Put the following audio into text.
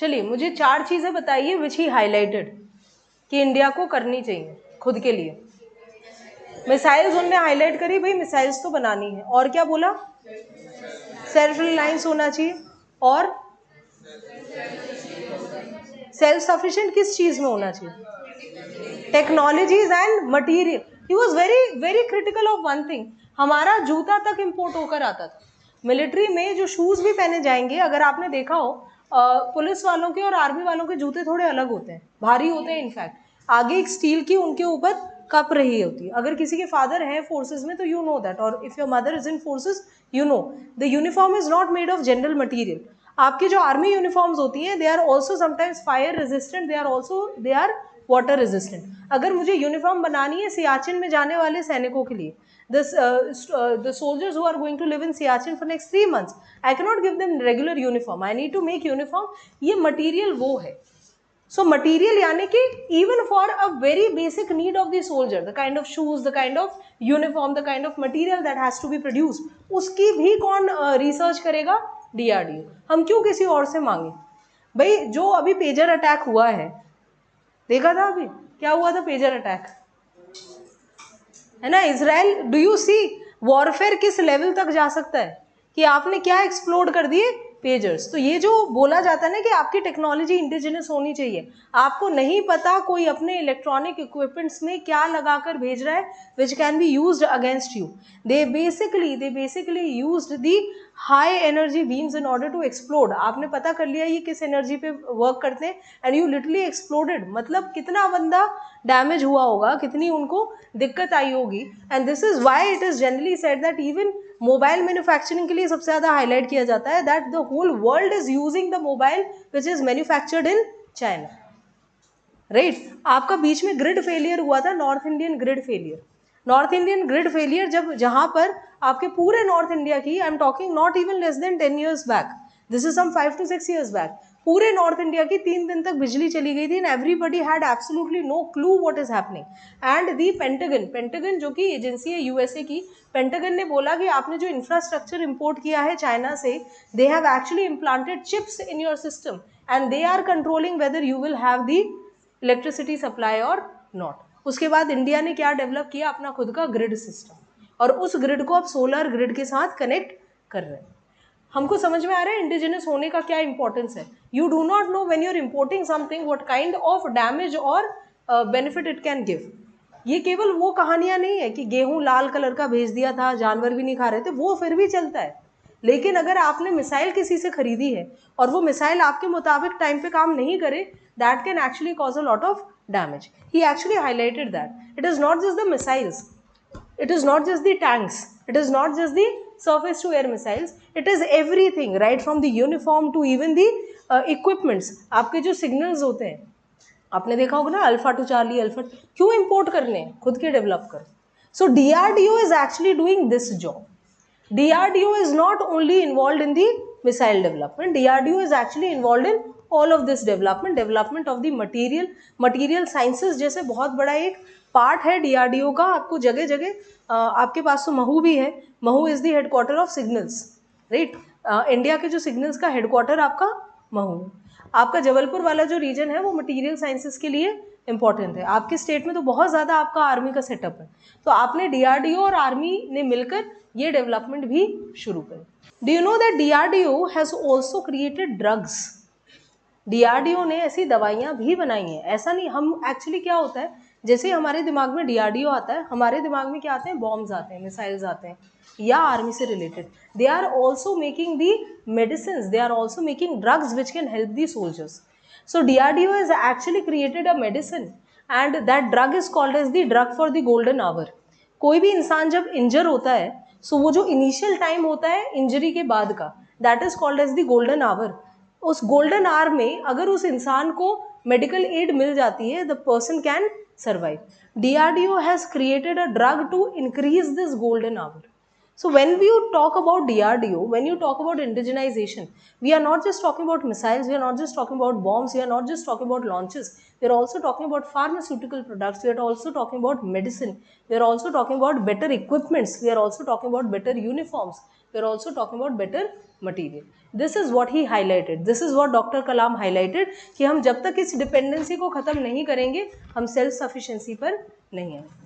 चलिए मुझे 4 चीजें बताइए विच ही हाईलाइटेड कि इंडिया को करनी चाहिए खुद के लिए। मिसाइल्स उनने हाईलाइट करी, भाई मिसाइल्स तो बनानी है, और क्या बोला? सेल्फ रिलायंस होना चाहिए, और सेल्फ सफिशिएंट किस चीज में होना चाहिए? Technologies and material. He was very very critical of one thing, हमारा जूता तक इम्पोर्ट होकर आता था। मिलिट्री में जो शूज भी पहने जाएंगे, अगर आपने देखा हो पुलिस वालों के और आर्मी वालों के जूते थोड़े अलग होते हैं, भारी होते हैं। इनफैक्ट आगे एक स्टील की उनके ऊपर कप रही होती है। अगर किसी के फादर है फोर्सेज में तो यू नो दैट, और if your mother is in forces you know the uniform is not made of general material. आपकी जो आर्मी यूनिफॉर्म्स होती हैं they are also sometimes fire resistant, they are water resistant. अगर मुझे uniform बनानी है सियाचिन में जाने वाले सैनिकों के लिए, the soldiers who are going to live in Siachen for next 3 months, I cannot give them regular uniform, I need to make uniform। ये मटीरियल वो है। So material यानी कि even for a very basic need of the soldier, the kind of shoes, the kind of uniform, the kind of material that has to be produced, उसकी भी कौन research करेगा? DRDO। हम क्यों किसी और से मांगे? भाई जो अभी पेजर अटैक हुआ है, देखा था अभी क्या हुआ था? पेजर अटैक है ना Israel. Do you see warfare किस लेवल तक जा सकता है कि आपने क्या एक्सप्लोड कर दिए? पेजर्स। तो ये जो बोला जाता है ना कि आपकी टेक्नोलॉजी इंडिजिनस होनी चाहिए, आपको नहीं पता कोई अपने इलेक्ट्रॉनिक इक्विपमेंट्स में क्या लगाकर भेज रहा है which can be used against you. They basically used the high energy beams in order to explode. आपने पता कर लिया ये किस एनर्जी पे वर्क करते हैं एंड यू लिटरली एक्सप्लोडेड। मतलब कितना बंदा डैमेज हुआ होगा, कितनी उनको दिक्कत आई होगी। And this is why it is generally said that even mobile manufacturing के लिए सबसे ज्यादा हाईलाइट किया जाता है that the whole world is using the mobile which is manufactured in China, right. आपका बीच में ग्रिड फेलियर हुआ था, north Indian grid failure. North Indian grid failure जब जहां पर आपके पूरे नॉर्थ इंडिया की, I am talking not even less than 10 years back, this is some 5 to 6 years back, पूरे नॉर्थ इंडिया की 3 दिन तक बिजली चली गई थी and everybody had absolutely no clue what is happening. And the Pentagon जो कि एजेंसी है यूएसए की, पेंटागन ने बोला कि आपने जो इंफ्रास्ट्रक्चर इंपोर्ट किया है चाइना से, they have actually implanted chips in your system and they are controlling whether you will have the electricity supply और नॉट। उसके बाद इंडिया ने क्या डेवलप किया? अपना खुद का ग्रिड सिस्टम, और उस ग्रिड को अब सोलर ग्रिड के साथ कनेक्ट कर रहे हैं। हमको समझ में आ रहा है इंडिजिनस होने का क्या इंपॉर्टेंस है। You do not know when you are importing something what kind of damage और बेनिफिट इट कैन गिव। ये केवल वो कहानियां नहीं है कि गेहूं लाल कलर का भेज दिया था, जानवर भी नहीं खा रहे थे, वो फिर भी चलता है। लेकिन अगर आपने मिसाइल किसी से खरीदी है और वो मिसाइल आपके मुताबिक टाइम पे काम नहीं करे, that can actually cause a lot of damage. He actually highlighted that it is not just the missiles, it is not just the tanks, it is not just the surface to air missiles, it is everything, right from the uniform to even the equipments। आपके जो signals होते हैं, आपने देखा होगा ना, alpha two Charlie, alpha, क्यों import करने हैं? खुद के डेवलप कर। सो DRDO is actually doing this job। DRDO is not only involved in the missile development, DRDO is actually involved in all of this development of the material sciences जैसे बहुत बड़ा एक पार्ट है DRDO का। आपको जगह जगह आपके पास तो महू भी है, Mhow is the headquarter of signals, right. India के जो सिग्नल्स का हेडक्वार्टर आपका महू। आपका जबलपुर वाला जो रीजन है वो मटेरियल साइंसेस के लिए इंपॉर्टेंट है। आपके स्टेट में तो बहुत ज़्यादा आपका आर्मी का सेटअप है, तो आपने DRDO और आर्मी ने मिलकर ये डेवलपमेंट भी शुरू करी। Do you know that DRDO has also created drugs? DRDO ने ऐसी दवाइयाँ भी बनाई हैं। ऐसा नहीं, हम एक्चुअली क्या होता है, जैसे हमारे दिमाग में DRDO आता है, हमारे दिमाग में क्या आते हैं? बॉम्ब्स आते हैं, मिसाइल्स आते हैं, या आर्मी से related. They are also making the medicine, they are also making drugs which can help the soldiers. So DRDO has actually created a medicine and that drug is called as the drug for the golden hour। कोई भी इंसान जब इंजर होता है, सो वो जो initial time होता है इंजरी के बाद का, that is called as the golden hour. उस गोल्डन आवर में अगर उस इंसान को मेडिकल एड मिल जाती है, the person can survive। DRDO has created a drug to increase this golden hour। So when you talk about DRDO, when you talk about indigenization, we are not just talking about missiles, we are not just talking about bombs, we are not just talking about launches, we are also talking about pharmaceutical products, we are also talking about medicine, we are also talking about better equipments, we are also talking about better uniforms, we are also talking about better material. This is what he highlighted, this is what Dr. Kalam highlighted कि हम जब तक इस dependency को ख़त्म नहीं करेंगे हम सेल्फ सफिशिएंसी पर नहीं आएंगे.